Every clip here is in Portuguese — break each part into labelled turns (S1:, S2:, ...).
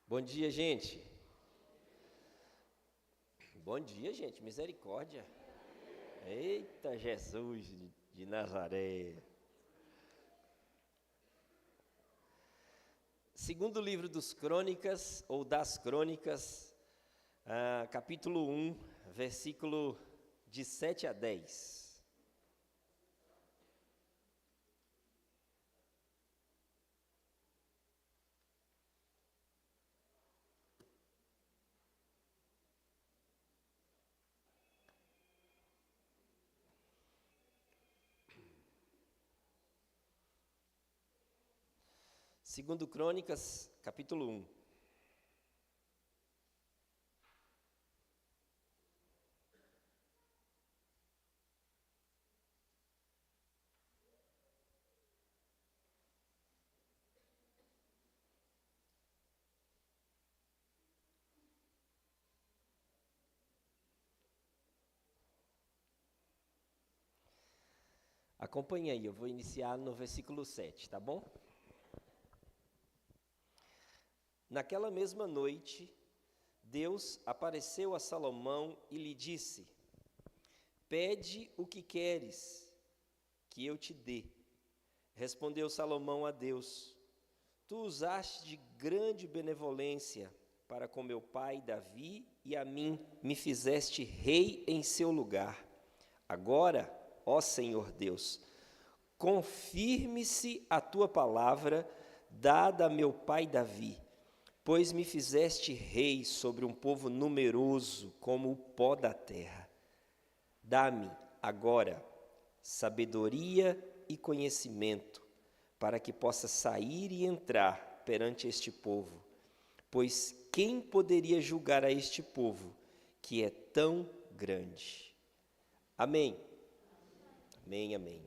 S1: Bom dia, gente. Bom dia, gente. Misericórdia. Eita, Jesus de Nazaré. Segundo livro dos Crônicas, ou das Crônicas, capítulo 1, versículo de 7 a 10. Segundo Crônicas, capítulo 1. Acompanhe aí, eu vou iniciar no versículo 7, tá bom? Naquela mesma noite, Deus apareceu a Salomão e lhe disse: Pede o que queres, que eu te dê. Respondeu Salomão a Deus: Tu usaste de grande benevolência para com meu pai Davi e a mim me fizeste rei em seu lugar. Agora, ó Senhor Deus, confirme-se a tua palavra dada a meu pai Davi, pois me fizeste rei sobre um povo numeroso como o pó da terra. Dá-me agora sabedoria e conhecimento, para que possa sair e entrar perante este povo. Pois quem poderia julgar a este povo, que é tão grande? Amém. Amém, amém.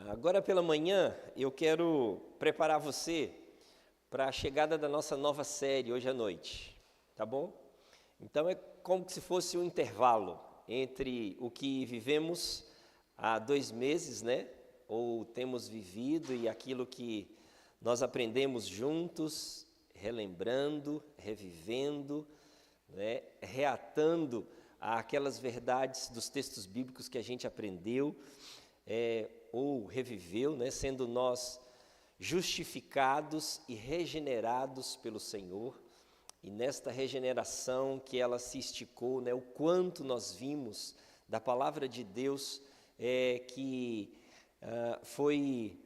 S1: Agora pela manhã, eu quero preparar você para a chegada da nossa nova série hoje à noite, tá bom? Então é como se fosse um intervalo entre o que vivemos há 2 meses, né? Ou temos vivido e aquilo que nós aprendemos juntos, relembrando, revivendo, né? Reatando aquelas verdades dos textos bíblicos que a gente aprendeu, ou reviveu, né? Sendo nós justificados e regenerados pelo Senhor. E nesta regeneração que ela se esticou, né? O quanto nós vimos da palavra de Deus que foi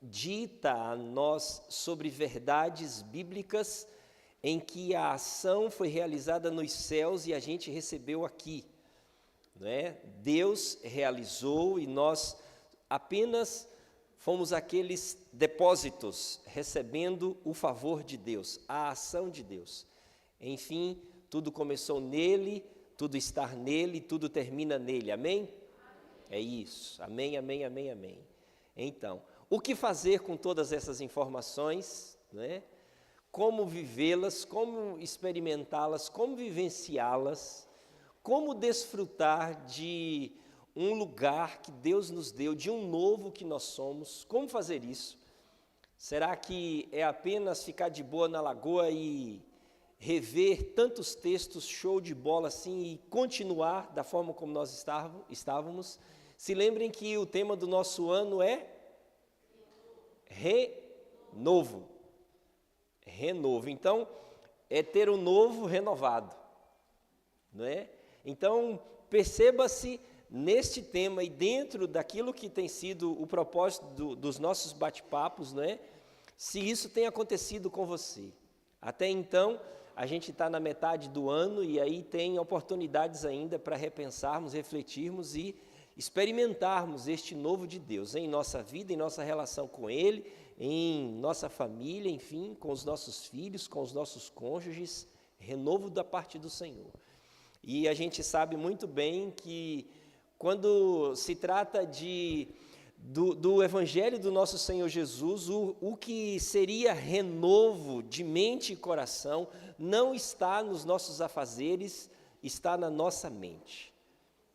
S1: dita a nós sobre verdades bíblicas em que a ação foi realizada nos céus e a gente recebeu aqui, né? Deus realizou e nós apenas fomos aqueles depósitos recebendo o favor de Deus, a ação de Deus. Enfim, tudo começou nele, tudo está nele, tudo termina nele, amém? É isso, amém, amém, amém, amém. Então, o que fazer com todas essas informações, né? Como vivê-las, como experimentá-las, como vivenciá-las, como desfrutar de um lugar que Deus nos deu, de um novo que nós somos, como fazer isso? Será que é apenas ficar de boa na lagoa e rever tantos textos, show de bola assim, e continuar da forma como nós estávamos? Se lembrem que o tema do nosso ano é renovo. Renovo. Então, é ter o novo renovado, não é? Então, perceba-se neste tema e dentro daquilo que tem sido o propósito dos nossos bate-papos, né? Se isso tem acontecido com você. Até então, a gente está na metade do ano e aí tem oportunidades ainda para repensarmos, refletirmos e experimentarmos este novo de Deus em nossa vida, em nossa relação com Ele, em nossa família, enfim, com os nossos filhos, com os nossos cônjuges, renovo da parte do Senhor. E a gente sabe muito bem que quando se trata do Evangelho do nosso Senhor Jesus, o que seria renovo de mente e coração não está nos nossos afazeres, está na nossa mente.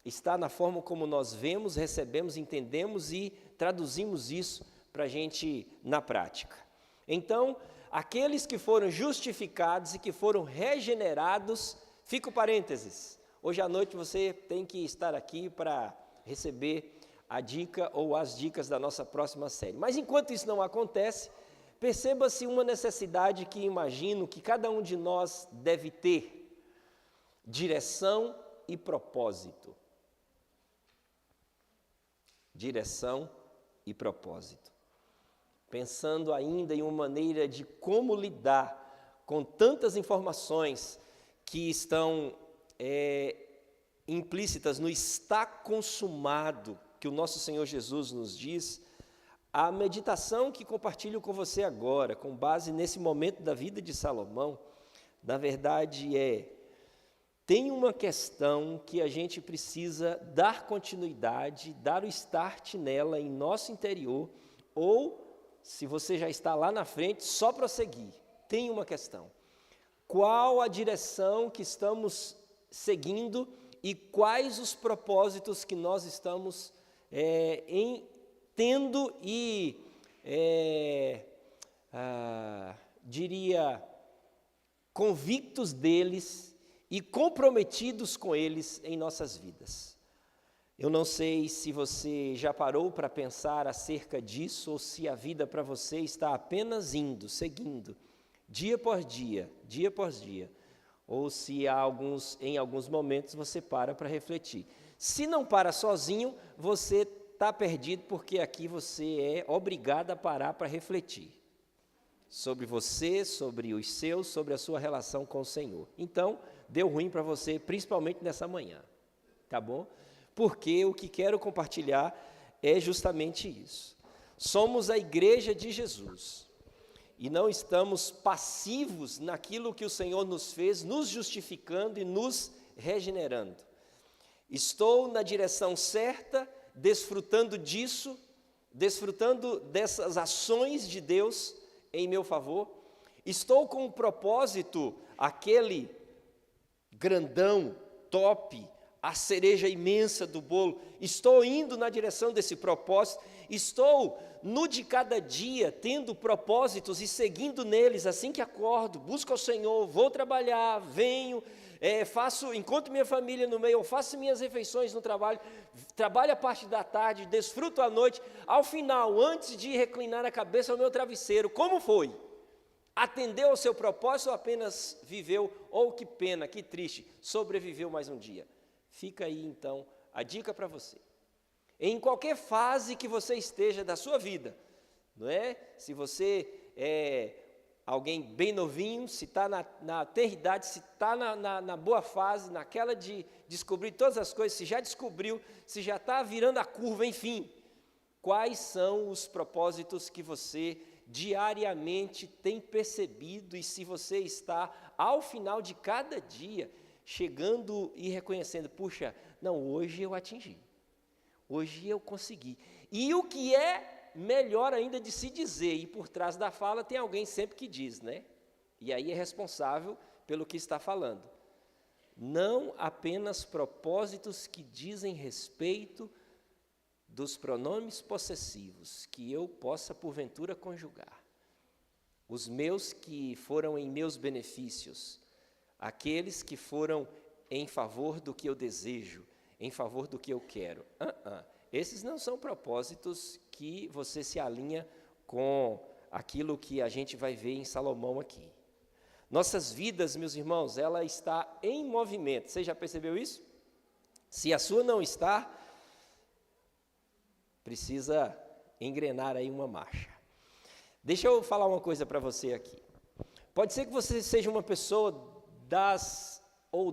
S1: Está na forma como nós vemos, recebemos, entendemos e traduzimos isso para a gente na prática. Então, aqueles que foram justificados e que foram regenerados, fica o parênteses, hoje à noite você tem que estar aqui para receber a dica ou as dicas da nossa próxima série. Mas enquanto isso não acontece, perceba-se uma necessidade que imagino que cada um de nós deve ter: direção e propósito. Direção e propósito. Pensando ainda em uma maneira de como lidar com tantas informações que estão implícitas no está consumado, que o nosso Senhor Jesus nos diz, a meditação que compartilho com você agora, com base nesse momento da vida de Salomão, na verdade tem uma questão que a gente precisa dar continuidade, dar o start nela em nosso interior, ou, se você já está lá na frente, só prosseguir. Tem uma questão: qual a direção que estamos seguindo e quais os propósitos que nós estamos tendo e, diria, convictos deles e comprometidos com eles em nossas vidas. Eu não sei se você já parou para pensar acerca disso ou se a vida para você está apenas indo, seguindo, dia por dia, ou se em alguns momentos você para refletir. Se não para sozinho, você está perdido, porque aqui você é obrigado a parar para refletir sobre você, sobre os seus, sobre a sua relação com o Senhor. Então, deu ruim para você, principalmente nessa manhã, tá bom? Porque o que quero compartilhar é justamente isso. Somos a igreja de Jesus e não estamos passivos naquilo que o Senhor nos fez, nos justificando e nos regenerando. Estou na direção certa, desfrutando disso, desfrutando dessas ações de Deus em meu favor. Estou com um propósito, aquele grandão, top, a cereja imensa do bolo. Estou indo na direção desse propósito. Estou no de cada dia tendo propósitos e seguindo neles assim que acordo. Busco ao Senhor, vou trabalhar, venho, encontro minha família no meio, eu faço minhas refeições no trabalho, trabalho a parte da tarde, desfruto a noite. Ao final, antes de reclinar a cabeça ao meu travesseiro, como foi? Atendeu ao seu propósito ou apenas viveu? Ou que pena, que triste, sobreviveu mais um dia? Fica aí então a dica para você. Em qualquer fase que você esteja da sua vida, não é? Se você é alguém bem novinho, se está na tenridade, se está na boa fase, naquela de descobrir todas as coisas, se já descobriu, se já está virando a curva, enfim. Quais são os propósitos que você diariamente tem percebido e se você está, ao final de cada dia, chegando e reconhecendo, puxa, não, hoje eu atingi, hoje eu consegui. E o que é melhor ainda de se dizer, e por trás da fala tem alguém sempre que diz, né? E aí é responsável pelo que está falando. Não apenas propósitos que dizem respeito dos pronomes possessivos, que eu possa porventura conjugar. Os meus que foram em meus benefícios, aqueles que foram em favor do que eu desejo, em favor do que eu quero. Esses não são propósitos que você se alinha com aquilo que a gente vai ver em Salomão aqui. Nossas vidas, meus irmãos, ela está em movimento. Você já percebeu isso? Se a sua não está, precisa engrenar aí uma marcha. Deixa eu falar uma coisa para você aqui. Pode ser que você seja uma pessoa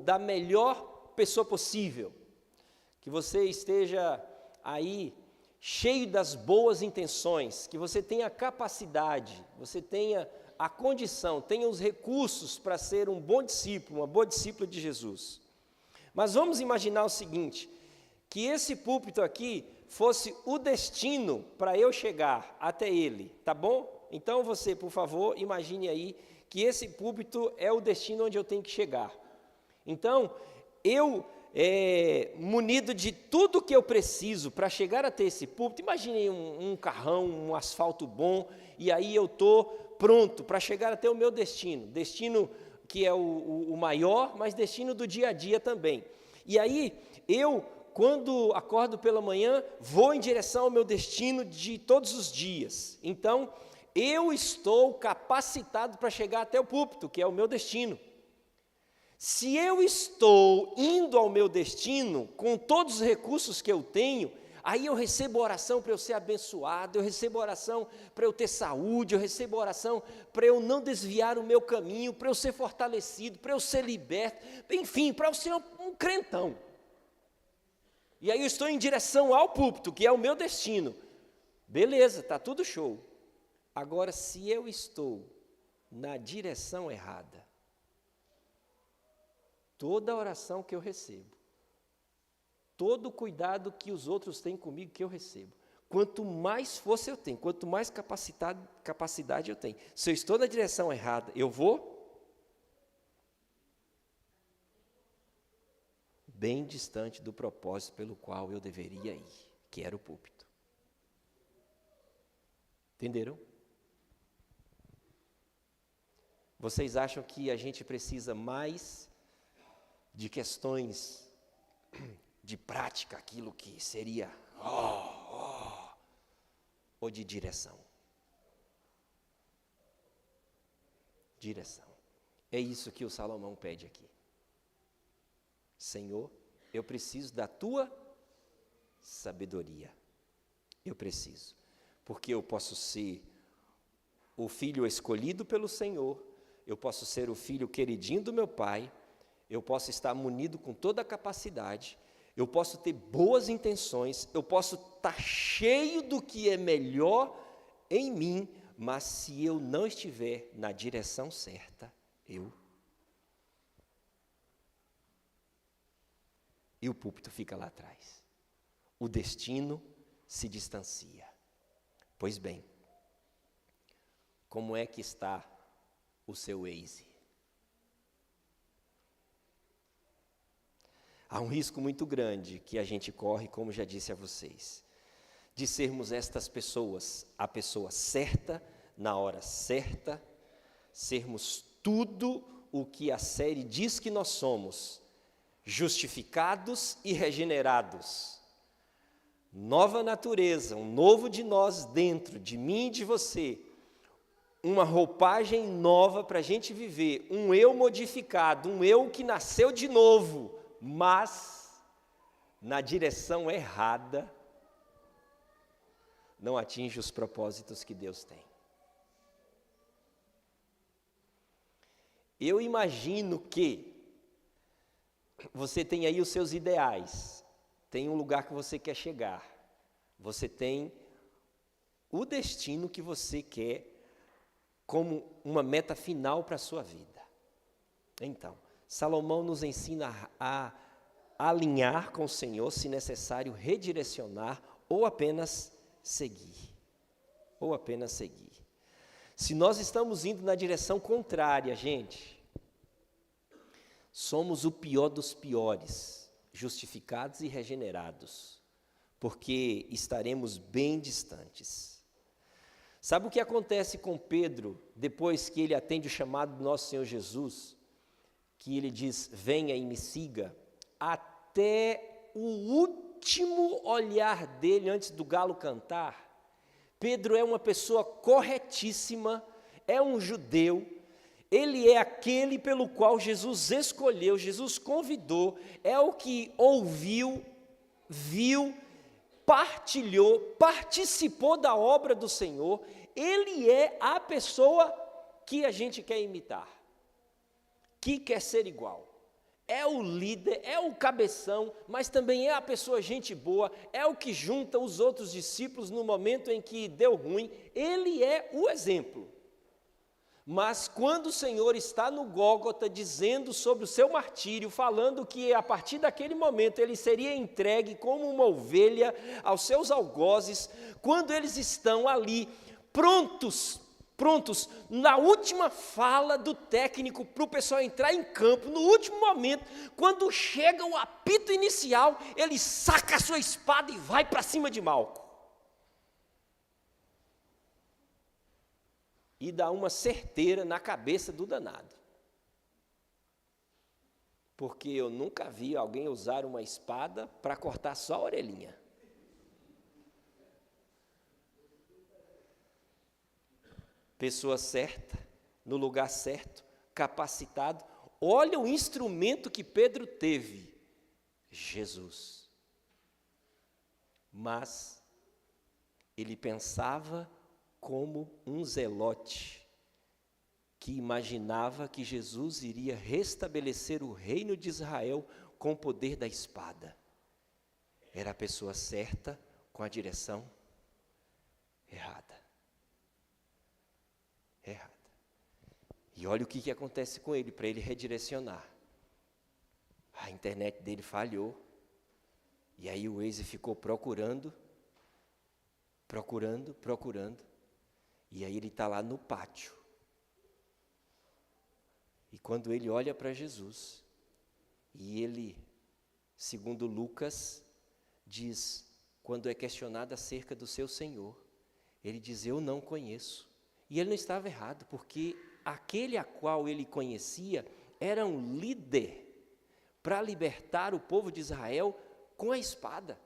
S1: da melhor pessoa possível, que você esteja aí cheio das boas intenções, que você tenha a capacidade, você tenha a condição, tenha os recursos para ser um bom discípulo, uma boa discípula de Jesus. Mas vamos imaginar o seguinte, que esse púlpito aqui fosse o destino para eu chegar até ele, tá bom? Então você, por favor, imagine aí que esse púlpito é o destino onde eu tenho que chegar. Então, eu munido de tudo que eu preciso para chegar até esse púlpito. Imagine um carrão, um asfalto bom, e aí eu estou pronto para chegar até o meu destino que é o maior, mas destino do dia a dia também. E aí eu, quando acordo pela manhã, vou em direção ao meu destino de todos os dias. Então, eu estou capacitado para chegar até o púlpito, que é o meu destino. Se eu estou indo ao meu destino, com todos os recursos que eu tenho, aí eu recebo oração para eu ser abençoado, eu recebo oração para eu ter saúde, eu recebo oração para eu não desviar o meu caminho, para eu ser fortalecido, para eu ser liberto, enfim, para eu ser um crentão. E aí eu estou em direção ao púlpito, que é o meu destino. Beleza, está tudo show. Agora, se eu estou na direção errada, toda a oração que eu recebo, todo o cuidado que os outros têm comigo que eu recebo, quanto mais força eu tenho, quanto mais capacidade eu tenho, se eu estou na direção errada, eu vou bem distante do propósito pelo qual eu deveria ir, que era o púlpito. Entenderam? Vocês acham que a gente precisa mais de questões de prática, aquilo que seria ou de direção? Direção. É isso que o Salomão pede aqui. Senhor, eu preciso da tua sabedoria. Eu preciso, porque eu posso ser o filho escolhido pelo Senhor, eu posso ser o filho queridinho do meu pai, eu posso estar munido com toda a capacidade, eu posso ter boas intenções, eu posso estar cheio do que é melhor em mim, mas se eu não estiver na direção certa, e o púlpito fica lá atrás. O destino se distancia. Pois bem, como é que está o seu Waze? Há um risco muito grande que a gente corre, como já disse a vocês, de sermos estas pessoas, a pessoa certa, na hora certa, sermos tudo o que a série diz que nós somos, justificados e regenerados. Nova natureza, um novo de nós dentro, de mim e de você, uma roupagem nova para a gente viver, um eu modificado, um eu que nasceu de novo, mas na direção errada, não atinge os propósitos que Deus tem. Eu imagino que você tem aí os seus ideais, tem um lugar que você quer chegar, você tem o destino que você quer como uma meta final para a sua vida. Então, Salomão nos ensina a alinhar com o Senhor, se necessário, redirecionar ou apenas seguir. Ou apenas seguir. Se nós estamos indo na direção contrária, gente, somos o pior dos piores, justificados e regenerados, porque estaremos bem distantes. Sabe o que acontece com Pedro, depois que ele atende o chamado do nosso Senhor Jesus, que ele diz, venha e me siga, até o último olhar dele antes do galo cantar, Pedro é uma pessoa corretíssima, é um judeu, ele é aquele pelo qual Jesus escolheu, Jesus convidou, é o que ouviu, viu, partilhou, participou da obra do Senhor, ele é a pessoa que a gente quer imitar, que quer ser igual. É o líder, é o cabeção, mas também é a pessoa gente boa, é o que junta os outros discípulos no momento em que deu ruim, ele é o exemplo. Mas quando o Senhor está no Gólgota dizendo sobre o seu martírio, falando que a partir daquele momento ele seria entregue como uma ovelha aos seus algozes, quando eles estão ali prontos prontos, na última fala do técnico para o pessoal entrar em campo, no último momento, quando chega o apito inicial, ele saca a sua espada e vai para cima de Malco. E dá uma certeira na cabeça do danado. Porque eu nunca vi alguém usar uma espada para cortar só a orelhinha. Pessoa certa, no lugar certo, capacitado. Olha o instrumento que Pedro teve, Jesus. Mas ele pensava como um zelote, que imaginava que Jesus iria restabelecer o reino de Israel com o poder da espada. Era a pessoa certa, com a direção errada. E olha o que acontece com ele, para ele redirecionar. A internet dele falhou, e aí o Waze ficou procurando, e aí ele está lá no pátio. E quando ele olha para Jesus, e ele, segundo Lucas, diz, quando é questionado acerca do seu Senhor, ele diz, eu não conheço. E ele não estava errado, porque aquele a qual ele conhecia era um líder para libertar o povo de Israel com a espada.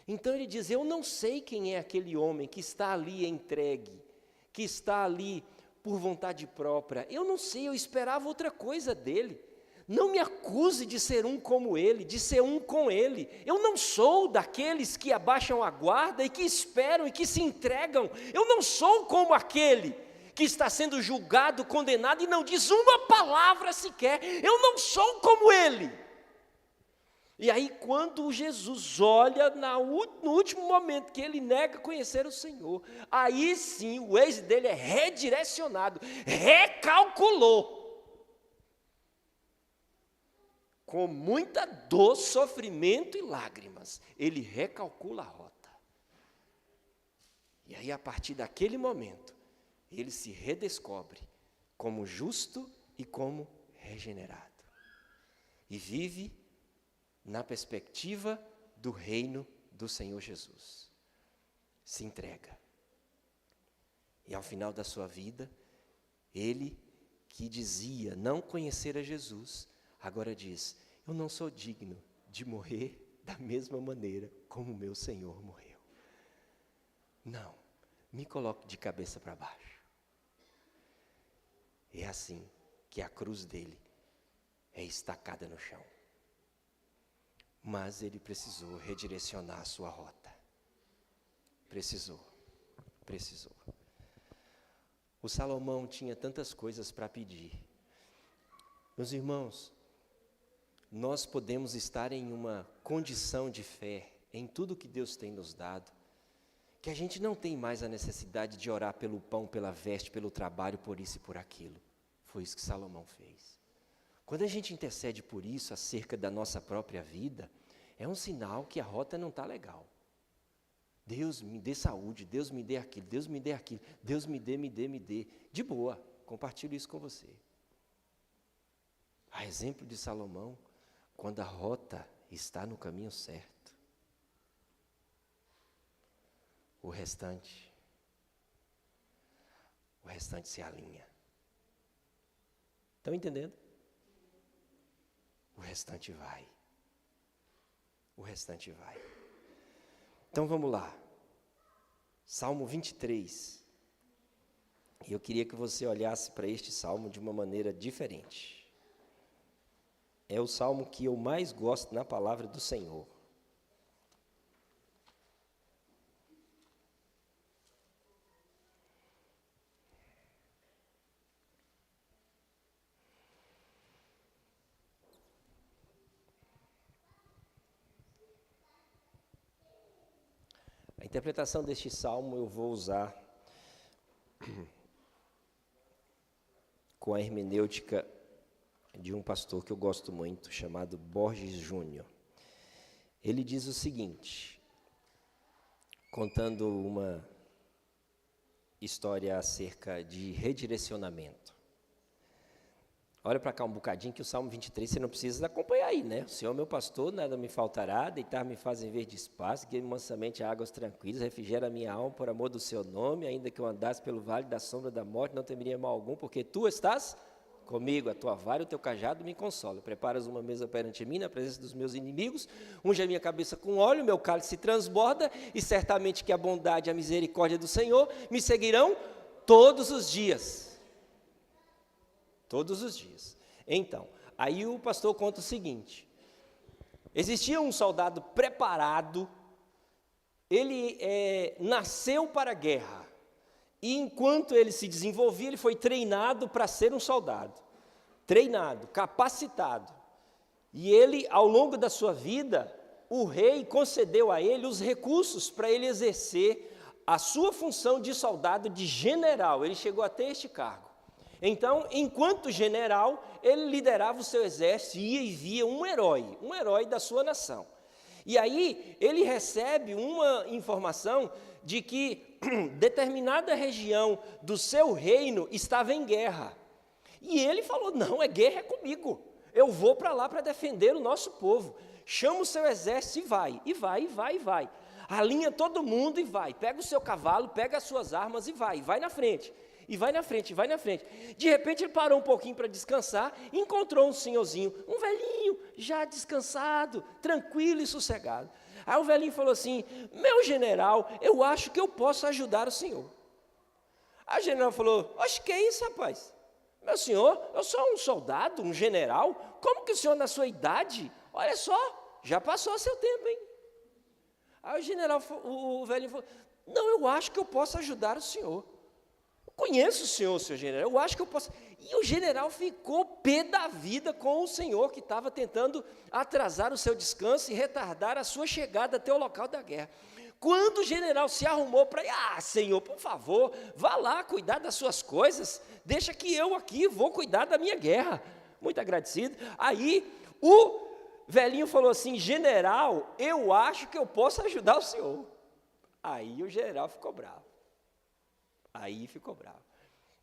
S1: Então ele diz, eu não sei quem é aquele homem que está ali entregue, que está ali por vontade própria. Eu não sei, eu esperava outra coisa dele. Não me acuse de ser um como ele, de ser um com ele. Eu não sou daqueles que abaixam a guarda e que esperam e que se entregam. Eu não sou como aquele que está sendo julgado, condenado e não diz uma palavra sequer. Eu não sou como ele. E aí quando Jesus olha no último momento que ele nega conhecer o Senhor, aí sim o Waze dele é redirecionado, recalculou. Com muita dor, sofrimento e lágrimas, ele recalcula a rota. E aí, a partir daquele momento, ele se redescobre como justo e como regenerado. E vive na perspectiva do reino do Senhor Jesus. Se entrega. E ao final da sua vida, ele que dizia não conhecer a Jesus, agora diz, eu não sou digno de morrer da mesma maneira como meu Senhor morreu. Não, me coloque de cabeça para baixo. É assim que a cruz dele é estacada no chão. Mas ele precisou redirecionar a sua rota. Precisou. O Salomão tinha tantas coisas para pedir. Meus irmãos, nós podemos estar em uma condição de fé em tudo que Deus tem nos dado, que a gente não tem mais a necessidade de orar pelo pão, pela veste, pelo trabalho, por isso e por aquilo. Foi isso que Salomão fez. Quando a gente intercede por isso, acerca da nossa própria vida, é um sinal que a rota não está legal. Deus me dê saúde, Deus me dê aquilo, Deus me dê aquilo, Deus me dê. De boa, compartilho isso com você. A exemplo de Salomão, quando a rota está no caminho certo, o restante se alinha. Estão entendendo? O restante vai. Então vamos lá. Salmo 23. E eu queria que você olhasse para este salmo de uma maneira diferente. É o salmo que eu mais gosto na palavra do Senhor. A interpretação deste salmo eu vou usar com a hermenêutica de um pastor que eu gosto muito, chamado Borges Júnior. Ele diz o seguinte, contando história acerca de redirecionamento. Olha para cá um bocadinho que o Salmo 23 você não precisa acompanhar aí, né? O Senhor é meu pastor, nada me faltará, deitar-me faz em verde espaço, guia-me mansamente a águas tranquilas, refrigera a minha alma por amor do seu nome, ainda que eu andasse pelo vale da sombra da morte, não temeria mal algum, porque tu estás comigo, a tua vara e o teu cajado me consolam. Preparas uma mesa perante mim, na presença dos meus inimigos, unge a minha cabeça com óleo, meu cálice se transborda, e certamente que a bondade e a misericórdia do Senhor me seguirão todos os dias. Todos os dias. Então, aí o pastor conta o seguinte: existia um soldado preparado, ele nasceu para a guerra, e enquanto ele se desenvolvia, ele foi treinado para ser um soldado, treinado, capacitado, e ele, ao longo da sua vida, o rei concedeu a ele os recursos para ele exercer a sua função de soldado, de general. Ele chegou a ter este cargo. Então, enquanto general, ele liderava o seu exército, ia e via um herói da sua nação. E aí, ele recebe uma informação de que determinada região do seu reino estava em guerra. E ele falou: não, guerra é comigo, eu vou para lá para defender o nosso povo. Chama o seu exército e vai. Alinha todo mundo e vai, pega o seu cavalo, pega as suas armas e vai na frente. E vai na frente. De repente ele parou um pouquinho para descansar, encontrou um senhorzinho, um velhinho, já descansado, tranquilo e sossegado. Aí o velhinho falou assim: meu general, eu acho que eu posso ajudar o senhor. Aí o general falou: oxe, que é isso, rapaz? Meu senhor, eu sou um soldado, um general, como que o senhor na sua idade, olha só, já passou seu tempo, hein? Aí o velhinho falou: não, eu acho que eu posso ajudar o senhor. Conheço o senhor general, eu acho que eu posso. E o general ficou pé da vida com o senhor que estava tentando atrasar o seu descanso e retardar a sua chegada até o local da guerra. Quando o general se arrumou para senhor, por favor, vá lá cuidar das suas coisas, deixa que eu aqui vou cuidar da minha guerra. Muito agradecido. Aí o velhinho falou assim: general, eu acho que eu posso ajudar o senhor. Aí o general ficou bravo.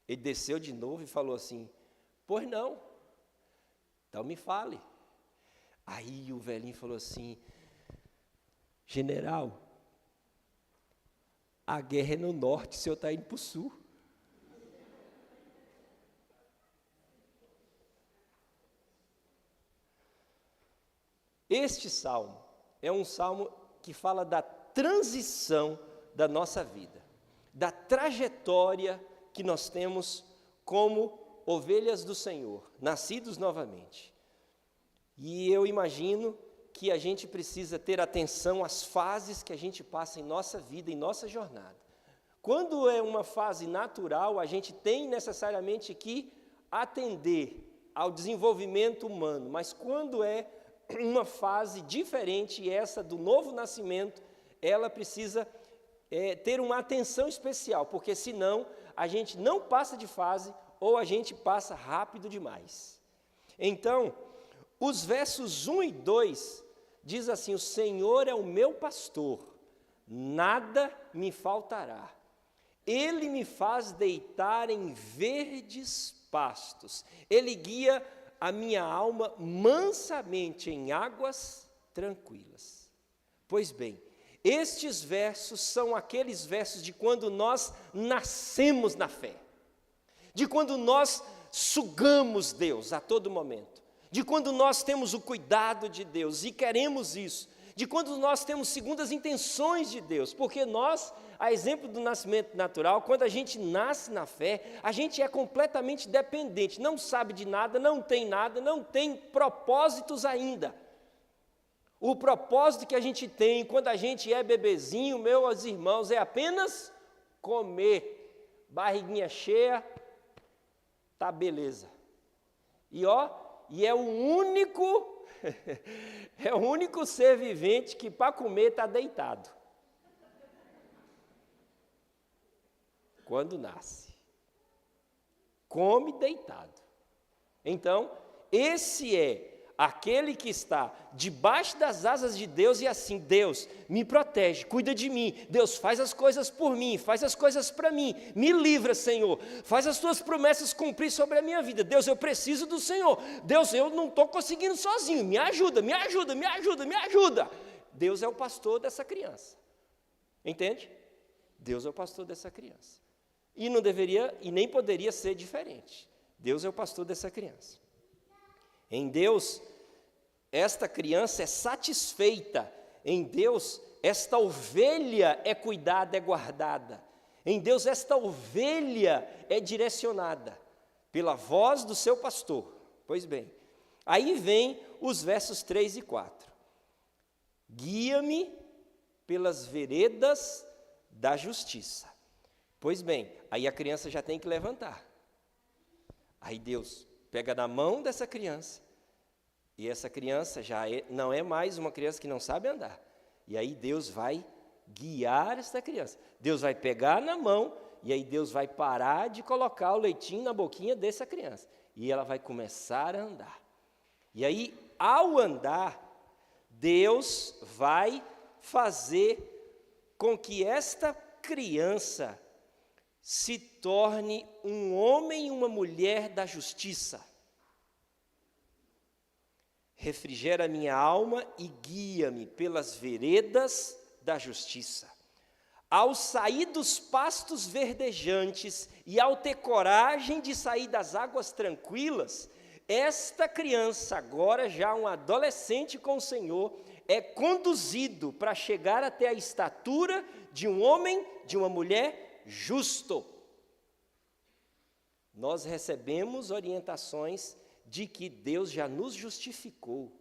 S1: Ele desceu de novo e falou assim: pois não, então me fale. Aí o velhinho falou assim: general, a guerra é no norte, o senhor está indo para o sul. Este salmo é um salmo que fala da transição da nossa vida, da trajetória que nós temos como ovelhas do Senhor, nascidos novamente. E eu imagino que a gente precisa ter atenção às fases que a gente passa em nossa vida, em nossa jornada. Quando é uma fase natural, a gente tem necessariamente que atender ao desenvolvimento humano, mas quando é uma fase diferente, essa do novo nascimento, ela precisa ter uma atenção especial, porque senão a gente não passa de fase ou a gente passa rápido demais. Então, os versos 1 e 2 diz assim: o Senhor é o meu pastor, nada me faltará. Ele me faz deitar em verdes pastos. Ele guia a minha alma mansamente em águas tranquilas. Pois bem, estes versos são aqueles versos de quando nós nascemos na fé, de quando nós sugamos Deus a todo momento, de quando nós temos o cuidado de Deus e queremos isso, de quando nós temos segundas intenções de Deus, porque nós, a exemplo do nascimento natural, quando a gente nasce na fé, a gente é completamente dependente, não sabe de nada, não tem propósitos ainda. O propósito que a gente tem quando a gente é bebezinho, meus irmãos, é apenas comer, barriguinha cheia, tá beleza. E é o único, é o único ser vivente que para comer está deitado. Quando nasce, come deitado. Então, esse é Aquele que está debaixo das asas de Deus e assim, Deus, me protege, cuida de mim. Deus, faz as coisas por mim, faz as coisas para mim. Me livra, Senhor. Faz as tuas promessas cumprir sobre a minha vida. Deus, eu preciso do Senhor. Deus, eu não estou conseguindo sozinho. Me ajuda, me ajuda, me ajuda, me ajuda. Deus é o pastor dessa criança. Entende? Deus é o pastor dessa criança. E não deveria e nem poderia ser diferente. Deus é o pastor dessa criança. Em Deus, esta criança é satisfeita. Em Deus, esta ovelha é cuidada, é guardada. Em Deus, esta ovelha é direcionada pela voz do seu pastor. Pois bem, aí vem os versos 3 e 4. Guia-me pelas veredas da justiça. Pois bem, aí a criança já tem que levantar. Aí Deus pega na mão dessa criança, e essa criança não é mais uma criança que não sabe andar. E aí Deus vai guiar essa criança. Deus vai pegar na mão, e aí Deus vai parar de colocar o leitinho na boquinha dessa criança. E ela vai começar a andar. E aí, ao andar, Deus vai fazer com que esta criança se torne um homem e uma mulher da justiça. Refrigera minha alma e guia-me pelas veredas da justiça. Ao sair dos pastos verdejantes e ao ter coragem de sair das águas tranquilas, esta criança, agora já um adolescente com o Senhor, é conduzido para chegar até a estatura de um homem, de uma mulher justo. Nós recebemos orientações de que Deus já nos justificou,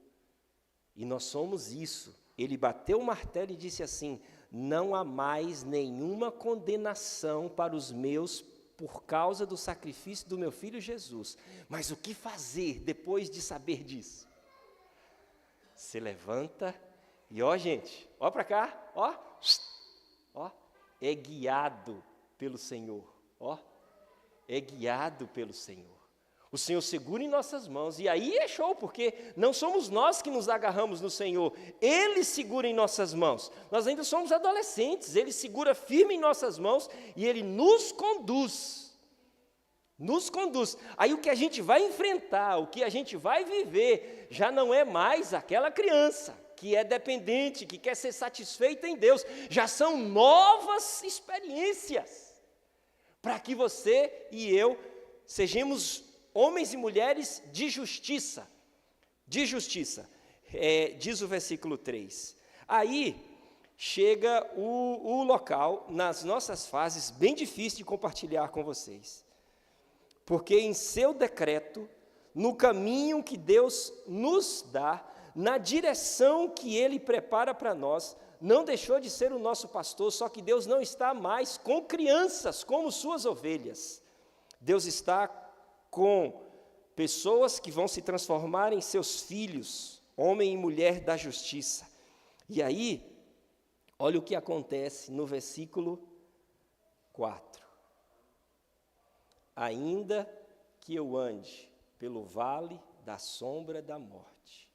S1: e nós somos isso. Ele bateu o martelo e disse assim: não há mais nenhuma condenação para os meus por causa do sacrifício do meu filho Jesus. Mas o que fazer depois de saber disso? Se levanta e ó, gente, ó para cá, ó, é guiado pelo Senhor, ó, é guiado pelo Senhor. O Senhor segura em nossas mãos, e aí é show, porque não somos nós que nos agarramos no Senhor, Ele segura em nossas mãos. Nós ainda somos adolescentes, Ele segura firme em nossas mãos, e Ele nos conduz. Nos conduz. Aí o que a gente vai enfrentar, o que a gente vai viver, já não é mais aquela criança que é dependente, que quer ser satisfeita em Deus. Já são novas experiências, para que você e eu sejamos homens e mulheres de justiça. De justiça. Diz o versículo 3. Aí chega o local, nas nossas fases, bem difícil de compartilhar com vocês. Porque em seu decreto, no caminho que Deus nos dá, na direção que Ele prepara para nós, não deixou de ser o nosso pastor, só que Deus não está mais com crianças como suas ovelhas. Deus está com pessoas que vão se transformar em seus filhos, homem e mulher da justiça. E aí, olha o que acontece no versículo 4. Ainda que eu ande pelo vale da sombra da morte,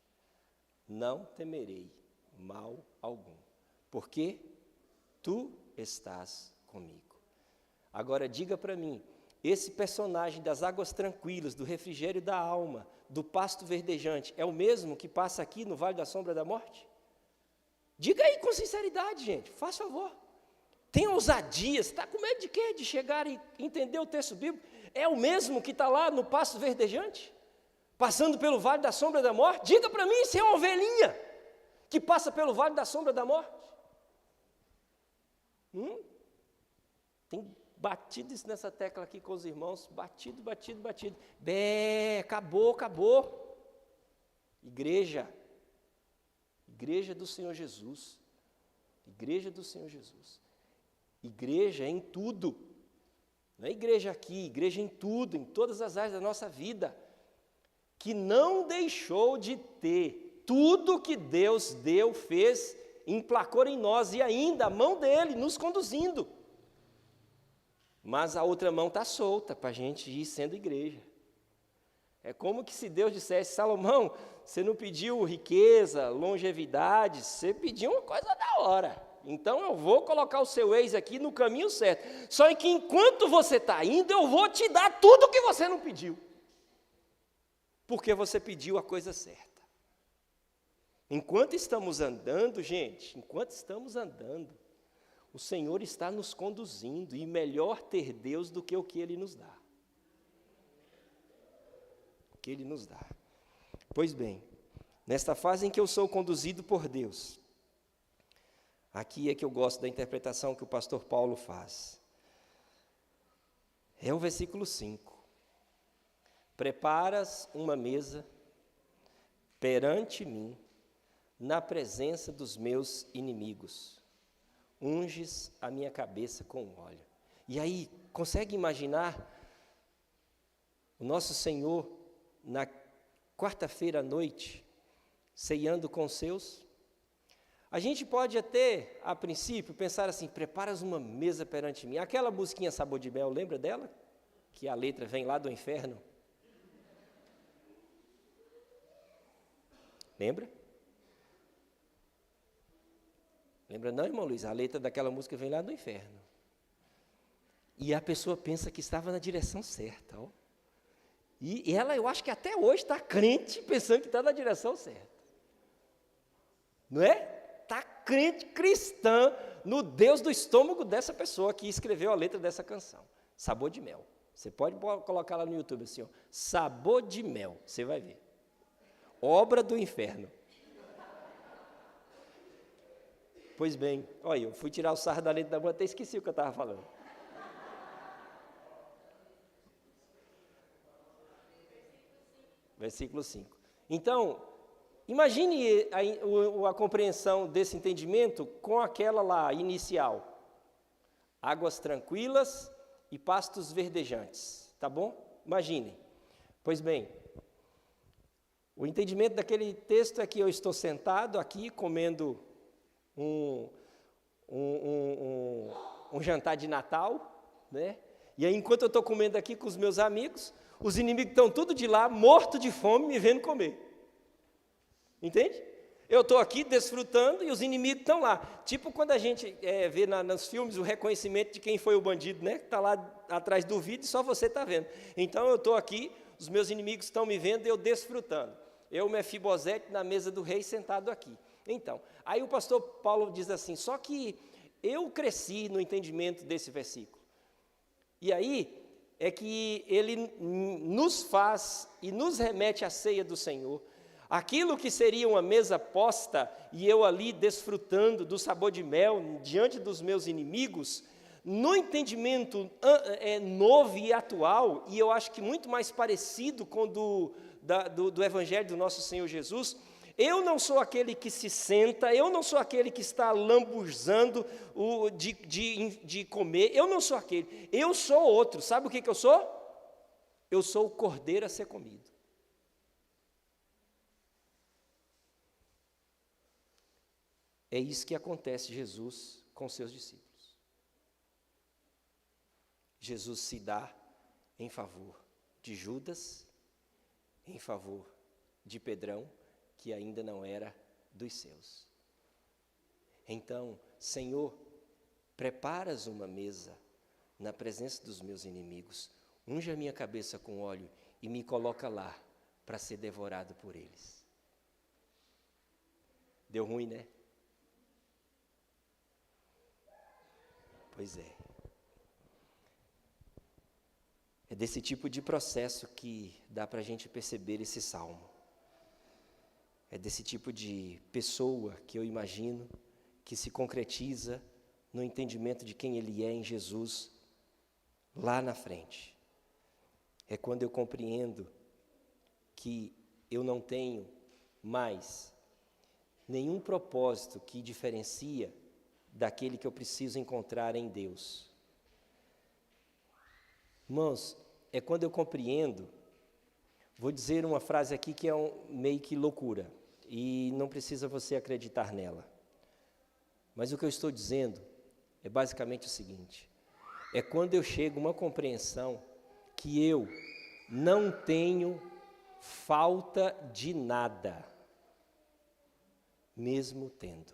S1: não temerei mal algum, porque tu estás comigo. Agora diga para mim, esse personagem das águas tranquilas, do refrigério da alma, do pasto verdejante, é o mesmo que passa aqui no vale da sombra da morte? Diga aí com sinceridade, gente, faz favor. Tem ousadia, você está com medo de quê? De chegar e entender o texto bíblico? É o mesmo que está lá no pasto verdejante? Passando pelo vale da sombra da morte? Diga para mim se é uma ovelhinha que passa pelo vale da sombra da morte. Tem batido isso nessa tecla aqui com os irmãos, batido. Acabou. Igreja do Senhor Jesus. Igreja do Senhor Jesus. Igreja em tudo. Não é igreja aqui, igreja em tudo, em todas as áreas da nossa vida. Que não deixou de ter tudo que Deus deu, fez, emplacou em nós, e ainda a mão dele nos conduzindo. Mas a outra mão está solta para a gente ir sendo igreja. É como que se Deus dissesse: Salomão, você não pediu riqueza, longevidade, você pediu uma coisa da hora. Então eu vou colocar o seu ex aqui no caminho certo. Só que enquanto você está indo, eu vou te dar tudo que você não pediu. Porque você pediu a coisa certa. Enquanto estamos andando, gente, enquanto estamos andando, o Senhor está nos conduzindo, e melhor ter Deus do que o que Ele nos dá. O que Ele nos dá. Pois bem, nesta fase em que eu sou conduzido por Deus, aqui é que eu gosto da interpretação que o pastor Paulo faz. É o versículo 5. Preparas uma mesa perante mim, na presença dos meus inimigos. Unges a minha cabeça com óleo. E aí, consegue imaginar o nosso Senhor na quarta-feira à noite, ceando com os seus? A gente pode até, a princípio, pensar assim: preparas uma mesa perante mim. Aquela musiquinha Sabor de Mel, lembra dela? Que a letra vem lá do inferno. Lembra? Lembra não, irmão Luiz? A letra daquela música vem lá do inferno. E a pessoa pensa que estava na direção certa. Ó. E ela, eu acho que até hoje está crente, pensando que está na direção certa. Não é? Está crente, cristã, no Deus do estômago dessa pessoa que escreveu a letra dessa canção. Sabor de Mel. Você pode colocar lá no YouTube assim, ó, Sabor de Mel, você vai ver. Obra do inferno. Pois bem, olha, eu fui tirar o sarro da letra da música, até esqueci o que eu estava falando. Versículo 5. Então, imagine a compreensão desse entendimento com aquela lá, inicial. Águas tranquilas e pastos verdejantes, tá bom? Imagine. Pois bem, o entendimento daquele texto é que eu estou sentado aqui, comendo um jantar de Natal, né? E aí, enquanto eu estou comendo aqui com os meus amigos, os inimigos estão tudo de lá, morto de fome, me vendo comer. Entende? Eu estou aqui desfrutando e os inimigos estão lá. Tipo quando a gente vê nos filmes o reconhecimento de quem foi o bandido, né? Está lá atrás do vidro e só você está vendo. Então eu estou aqui, os meus inimigos estão me vendo e eu desfrutando. Eu, Mefibosete, na mesa do rei, sentado aqui. Então, aí o pastor Paulo diz assim, só que eu cresci no entendimento desse versículo. E aí é que ele nos faz e nos remete à ceia do Senhor. Aquilo que seria uma mesa posta e eu ali desfrutando do sabor de mel diante dos meus inimigos, no entendimento novo e atual, e eu acho que muito mais parecido com do Evangelho do nosso Senhor Jesus, eu não sou aquele que se senta, eu não sou aquele que está lambuzando de comer, eu não sou aquele, eu sou outro. Sabe o que eu sou? Eu sou o cordeiro a ser comido. É isso que acontece Jesus com seus discípulos. Jesus se dá em favor de Judas, em favor de Pedrão, que ainda não era dos seus. Então, Senhor, preparas uma mesa na presença dos meus inimigos, unge a minha cabeça com óleo e me coloca lá para ser devorado por eles. Deu ruim, né? Pois é. É desse tipo de processo que dá para a gente perceber esse salmo. É desse tipo de pessoa que eu imagino que se concretiza no entendimento de quem ele é em Jesus lá na frente. É quando eu compreendo que eu não tenho mais nenhum propósito que diferencia daquele que eu preciso encontrar em Deus. Irmãos, é quando eu compreendo, vou dizer uma frase aqui que é meio que loucura, e não precisa você acreditar nela. Mas o que eu estou dizendo é basicamente o seguinte, é quando eu chego a uma compreensão que eu não tenho falta de nada, mesmo tendo.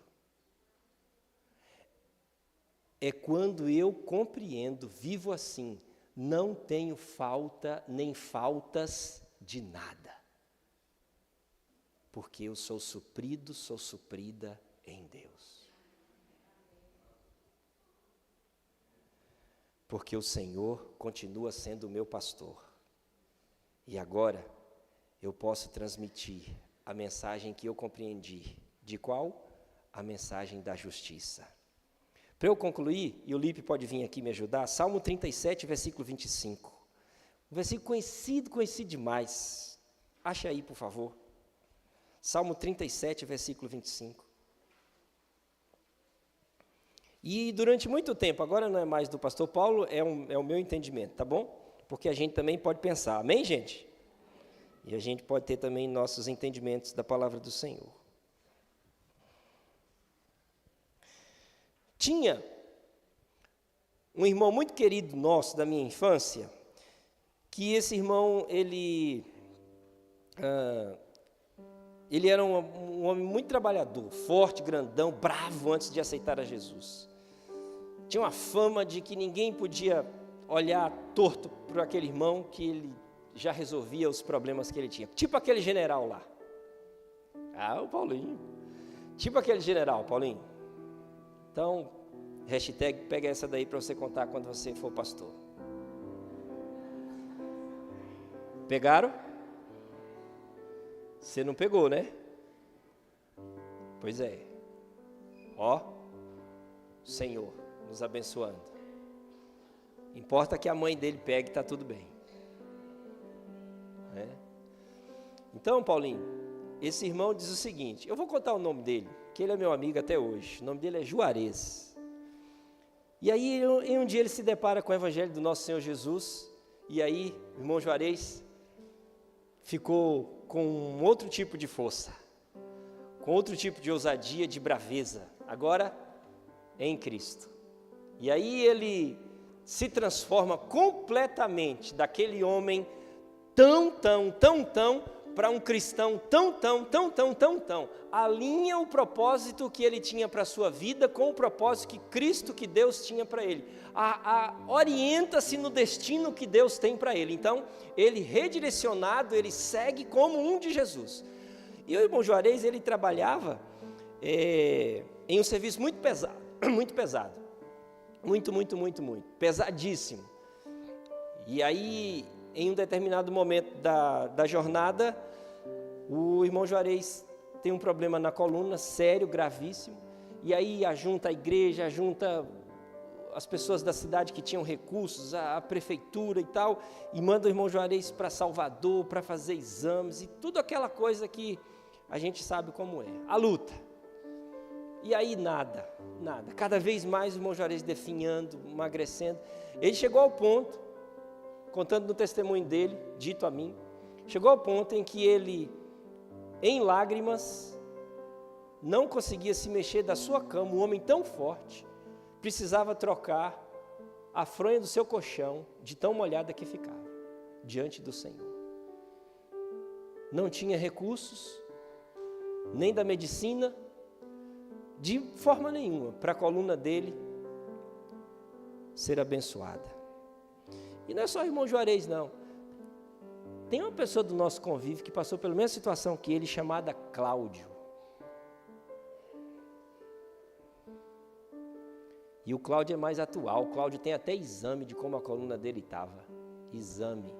S1: É quando eu compreendo, vivo assim, não tenho falta nem faltas de nada. Porque eu sou suprido, sou suprida em Deus. Porque o Senhor continua sendo o meu pastor. E agora eu posso transmitir a mensagem que eu compreendi. De qual? A mensagem da justiça. Para eu concluir, e o Lipe pode vir aqui me ajudar, Salmo 37, versículo 25. Um versículo conhecido demais. Acha aí, por favor. Salmo 37, versículo 25. E durante muito tempo, agora não é mais do pastor Paulo, é o meu entendimento, tá bom? Porque a gente também pode pensar, amém, gente? E a gente pode ter também nossos entendimentos da palavra do Senhor. Tinha um irmão muito querido nosso, da minha infância, que esse irmão, ele era um homem muito trabalhador, forte, grandão, bravo antes de aceitar a Jesus. Tinha uma fama de que ninguém podia olhar torto para aquele irmão, que ele já resolvia os problemas que ele tinha. Tipo aquele general lá. Ah, o Paulinho. Tipo aquele general, Paulinho. Então, hashtag, pega essa daí para você contar quando você for pastor. Pegaram? Você não pegou, né? Pois é. Ó, Senhor nos abençoando. Importa que a mãe dele pegue, está tudo bem. É. Então, Paulinho, esse irmão diz o seguinte, eu vou contar o nome dele, que ele é meu amigo até hoje, o nome dele é Juarez. E aí, um dia ele se depara com o evangelho do nosso Senhor Jesus, e aí, o irmão Juarez ficou com um outro tipo de força, com outro tipo de ousadia, de braveza, agora em Cristo. E aí ele se transforma completamente daquele homem tão, para um cristão tão. Alinha o propósito que ele tinha para a sua vida com o propósito que Cristo, que Deus tinha para ele. Orienta-se no destino que Deus tem para ele. Então, ele redirecionado, ele segue como um de Jesus. E o irmão Juarez, ele trabalhava em um serviço muito pesado, muito, pesadíssimo. E aí, em um determinado momento da jornada, o irmão Juarez tem um problema na coluna, sério, gravíssimo, e aí ajunta a igreja, ajunta as pessoas da cidade que tinham recursos, a prefeitura e tal, e manda o irmão Juarez para Salvador, para fazer exames, e tudo aquela coisa que a gente sabe como é, a luta. E aí nada, cada vez mais o irmão Juarez definhando, emagrecendo. Ele chegou ao ponto, contando no testemunho dele, dito a mim, chegou ao ponto em que ele, em lágrimas, não conseguia se mexer da sua cama, um homem tão forte, precisava trocar a fronha do seu colchão, de tão molhada que ficava, diante do Senhor. Não tinha recursos, nem da medicina, de forma nenhuma, para a coluna dele ser abençoada. E não é só o irmão Juarez, não. Tem uma pessoa do nosso convívio que passou pela mesma situação que ele, chamada Cláudio. E o Cláudio é mais atual. O Cláudio tem até exame de como a coluna dele estava. Exame.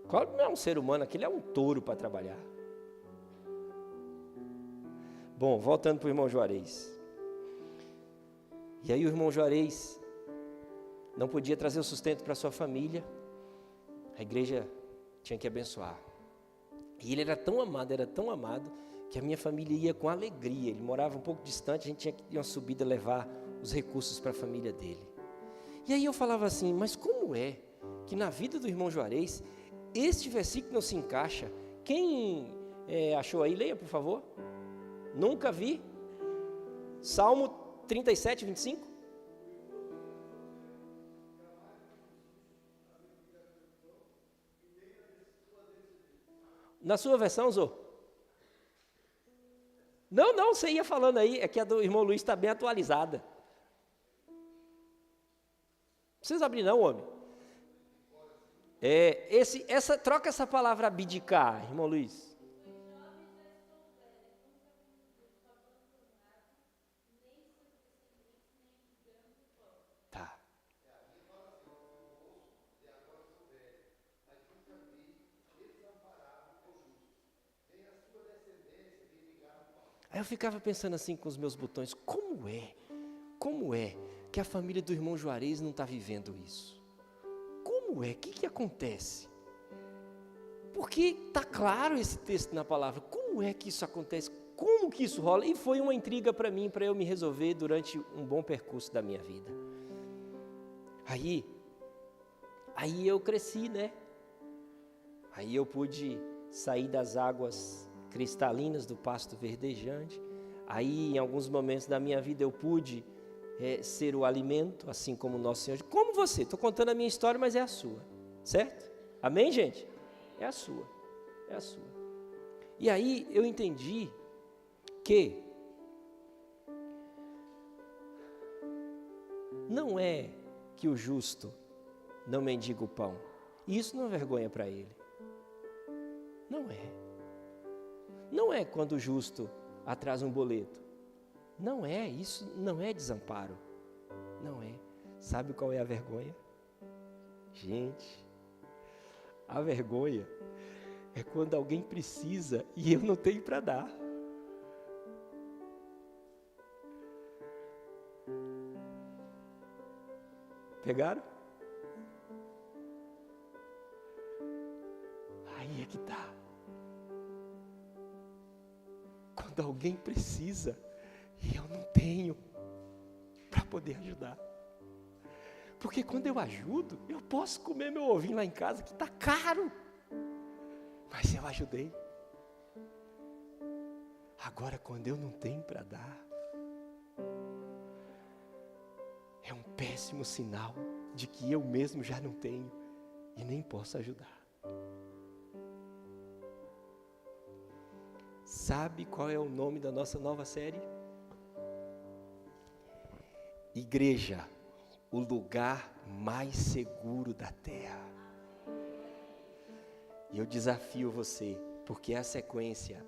S1: O Cláudio não é um ser humano, aquele é um touro para trabalhar. Bom, voltando para o irmão Juarez. E aí o irmão Juarez não podia trazer o sustento para sua família. A igreja tinha que abençoar. E ele era tão amado, que a minha família ia com alegria. Ele morava um pouco distante, a gente tinha que ir uma subida levar os recursos para a família dele. E aí eu falava assim, mas como é que na vida do irmão Juarez, este versículo não se encaixa? Quem achou aí, leia por favor. Nunca vi. Salmo 37, 25. Na sua versão, Zô? Não, você ia falando aí, é que a do irmão Luiz está bem atualizada. Não precisa abrir não, homem. Troca essa palavra abdicar, irmão Luiz. Tá. Aí eu ficava pensando assim com os meus botões, como é que a família do irmão Juarez não está vivendo isso? Como é? O que acontece? Porque está claro esse texto na palavra, como é que isso acontece? Como que isso rola? E foi uma intriga para mim, para eu me resolver durante um bom percurso da minha vida. Aí eu cresci, né? Aí eu pude sair das águas cristalinas do pasto verdejante. Aí, em alguns momentos da minha vida, eu pude ser o alimento, assim como o nosso Senhor. Como você? Estou contando a minha história, mas é a sua, certo? Amém, gente? É a sua. E aí eu entendi que não é que o justo não mendiga o pão. E isso não é vergonha para ele. Não é. Não é quando o justo atrasa um boleto. Não é, isso não é desamparo. Não é. Sabe qual é a vergonha? Gente, a vergonha é quando alguém precisa e eu não tenho para dar. Pegaram? Aí é que tá. Quando alguém precisa e eu não tenho para poder ajudar. Porque quando eu ajudo, eu posso comer meu ovinho lá em casa que está caro. Mas eu ajudei. Agora, quando eu não tenho para dar, é um péssimo sinal de que eu mesmo já não tenho e nem posso ajudar. Sabe qual é o nome da nossa nova série? Igreja, o lugar mais seguro da terra. E eu desafio você, porque é a sequência,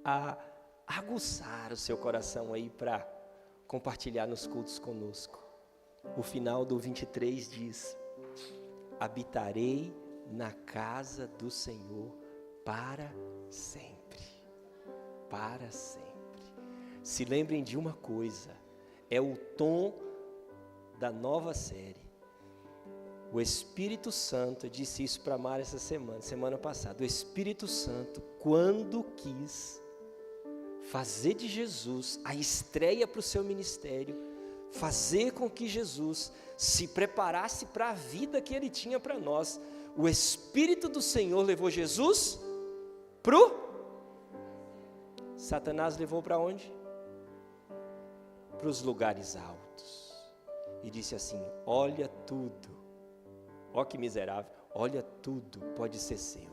S1: a aguçar o seu coração aí para compartilhar nos cultos conosco. O final do 23 diz: habitarei na casa do Senhor para sempre. Para sempre. Se lembrem de uma coisa, é o tom da nova série. O Espírito Santo, eu disse isso para a Mara essa semana passada, o Espírito Santo, quando quis fazer de Jesus a estreia para o seu ministério, fazer com que Jesus se preparasse para a vida que Ele tinha para nós, o Espírito do Senhor levou Jesus Satanás levou para onde? Para os lugares altos. E disse assim: olha tudo, ó que miserável, olha tudo pode ser seu.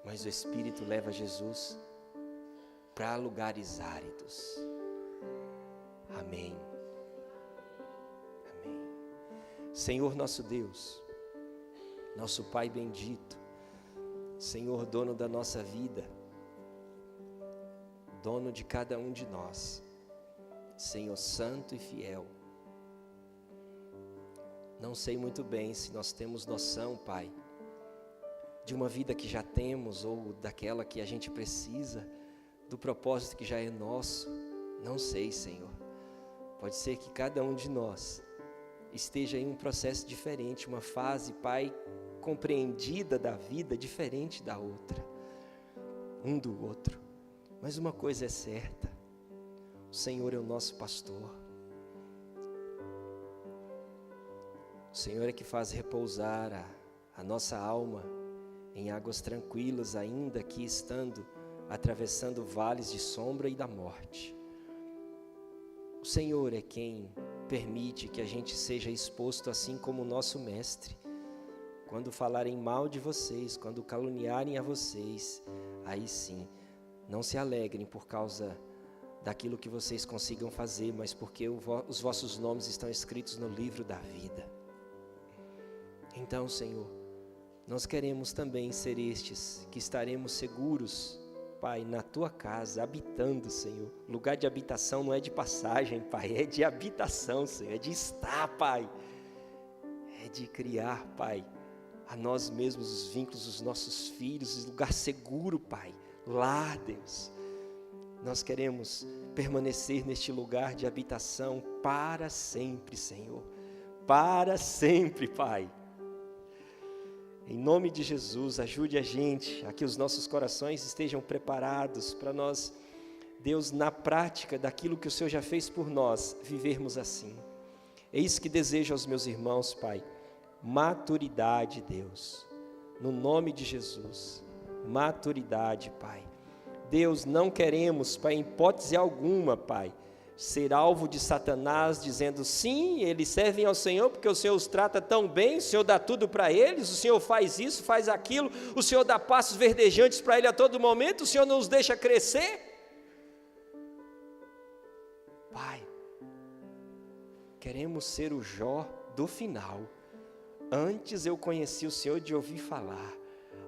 S1: Mas o Espírito leva Jesus para lugares áridos. Amém. Amém. Senhor nosso Deus, nosso Pai bendito, Senhor dono da nossa vida, dono de cada um de nós, Senhor santo e fiel. Não sei muito bem se nós temos noção, Pai, de uma vida que já temos ou daquela que a gente precisa, do propósito que já é nosso. Não sei, Senhor. Pode ser que cada um de nós esteja em um processo diferente, uma fase, Pai, compreendida da vida diferente da outra, um do outro. Mas uma coisa é certa, o Senhor é o nosso pastor. O Senhor é que faz repousar a nossa alma em águas tranquilas, ainda que estando atravessando vales de sombra e da morte. O Senhor é quem permite que a gente seja exposto assim como o nosso Mestre, quando falarem mal de vocês, quando caluniarem a vocês, aí sim, não se alegrem por causa daquilo que vocês consigam fazer, mas porque os vossos nomes estão escritos no livro da vida. Então, Senhor, nós queremos também ser estes que estaremos seguros, Pai, na Tua casa, habitando, Senhor. Lugar de habitação não é de passagem, Pai, é de habitação, Senhor, é de estar, Pai. É de criar, Pai, a nós mesmos os vínculos dos nossos filhos, lugar seguro, Pai, lá, Deus. Nós queremos permanecer neste lugar de habitação para sempre, Senhor, para sempre, Pai. Em nome de Jesus, ajude a gente, a que os nossos corações estejam preparados para nós, Deus, na prática daquilo que o Senhor já fez por nós, vivermos assim. É isso que desejo aos meus irmãos, Pai, maturidade, Deus, no nome de Jesus, maturidade, Pai. Deus, não queremos, Pai, em hipótese alguma, Pai, ser alvo de Satanás, dizendo, sim, eles servem ao Senhor, porque o Senhor os trata tão bem, o Senhor dá tudo para eles, o Senhor faz isso, faz aquilo, o Senhor dá passos verdejantes para ele a todo momento, o Senhor não os deixa crescer. Pai, queremos ser o Jó do final. Antes eu conheci o Senhor de ouvir falar,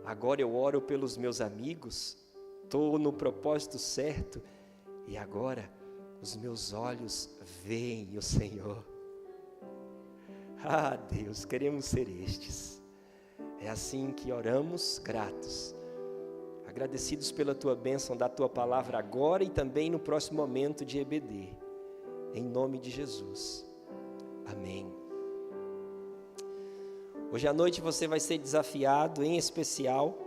S1: agora eu oro pelos meus amigos, estou no propósito certo, e agora os meus olhos veem o Senhor. Ah, Deus, queremos ser estes. É assim que oramos, gratos, agradecidos pela Tua bênção, da Tua palavra agora e também no próximo momento de EBD. Em nome de Jesus. Amém. Hoje à noite você vai ser desafiado, em especial,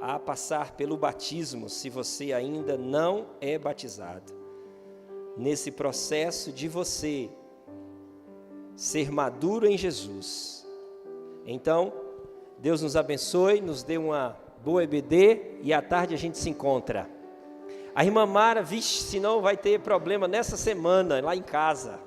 S1: a passar pelo batismo, se você ainda não é batizado. Nesse processo de você ser maduro em Jesus. Então, Deus nos abençoe, nos dê uma boa EBD e à tarde a gente se encontra. A irmã Mara, vixe, senão vai ter problema nessa semana lá em casa.